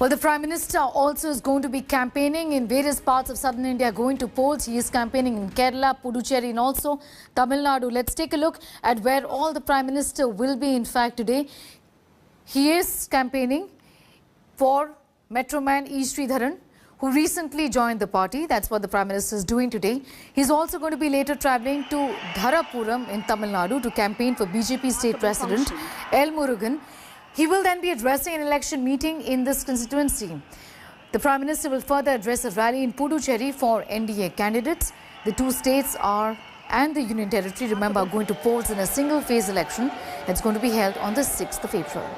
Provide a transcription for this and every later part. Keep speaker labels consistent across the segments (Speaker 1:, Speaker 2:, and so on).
Speaker 1: Well, the Prime Minister also is going to be campaigning in various parts of southern India, going to polls. He is campaigning in Kerala, Puducherry and also Tamil Nadu. Let's take a look at where all the Prime Minister will be, in fact, today. He is campaigning for Metroman E. Sridharan, who recently joined the party. That's what the Prime Minister is doing today. He's also going to be later travelling to Dharapuram in Tamil Nadu to campaign for BJP State President L. Murugan. He will then be addressing an election meeting in this constituency. The Prime Minister will further address a rally in Puducherry for NDA candidates. The two states and the Union Territory, remember, are going to polls in a single-phase election that's going to be held on the 6th of April.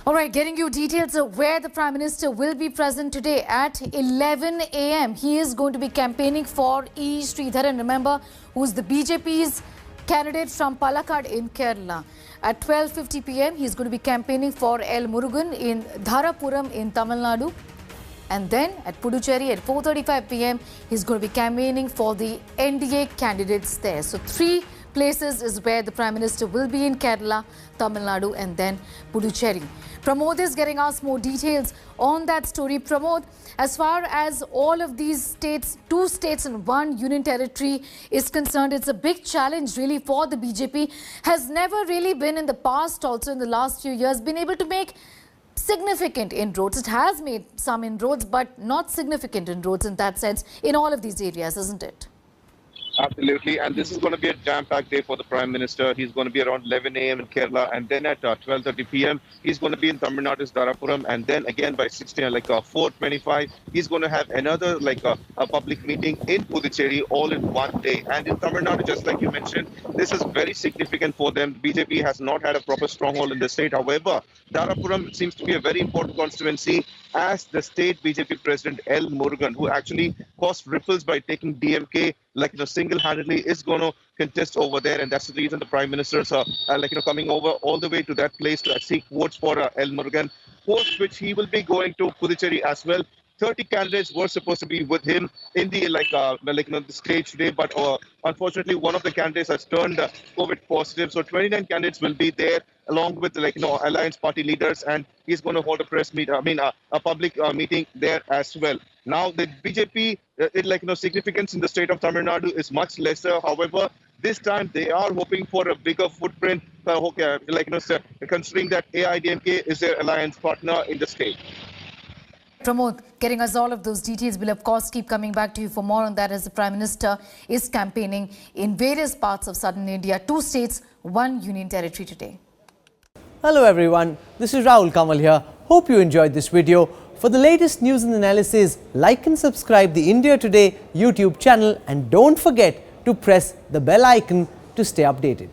Speaker 1: All right, getting you details of where the Prime Minister will be present today at 11 a.m. He is going to be campaigning for E. Sridharan, remember, who's the BJP's candidate from Palakkad in Kerala. At 12:50 p.m., he's going to be campaigning for L. Murugan in Dharapuram in Tamil Nadu. And then at Puducherry at 4:35 p.m., he's going to be campaigning for the NDA candidates there. So 3 places is where the Prime Minister will be in Kerala, Tamil Nadu and then Puducherry. Pramod is getting us more details on that story. Pramod, as far as all of these states, 2 states and 1 union territory is concerned, it's a big challenge really for the BJP. Has never really been in the past, also in the last few years, been able to make significant inroads. It has made some inroads, but not significant inroads in that sense in all of these areas, isn't it?
Speaker 2: Absolutely, and this is going to be a jam-packed day for the Prime Minister. He's going to be around 11 a.m. in Kerala, and then at 12:30 p.m. he's going to be in Tamil Nadu's Dharapuram, and then again by 4:25 he's going to have another a public meeting in Puducherry all in one day. And in Tamil Nadu, just like you mentioned, this is very significant for them. BJP has not had a proper stronghold in the state. However, Dharapuram seems to be a very important constituency, as the state BJP president L. Murugan, who actually caused ripples by taking DMK single-handedly, is going to contest over there, and that's the reason the Prime Ministers are coming over all the way to that place to seek votes for L. Murugan, post which he will be going to Puducherry as well. 30 candidates were supposed to be with him in the the stage today, but unfortunately one of the candidates has turned COVID positive. So 29 candidates will be there along with alliance party leaders, and he's going to hold a press meet. A public meeting there as well. Now the BJP, significance in the state of Tamil Nadu is much lesser. However, this time they are hoping for a bigger footprint, considering that AIDMK is their alliance partner in the state.
Speaker 1: Pramod, getting us all of those details. We'll of course keep coming back to you for more on that, as the Prime Minister is campaigning in various parts of southern India, 2 states, 1 union territory today.
Speaker 3: Hello everyone, this is Rahul Kamal here. Hope you enjoyed this video. For the latest news and analysis, like and subscribe the India Today YouTube channel, and don't forget to press the bell icon to stay updated.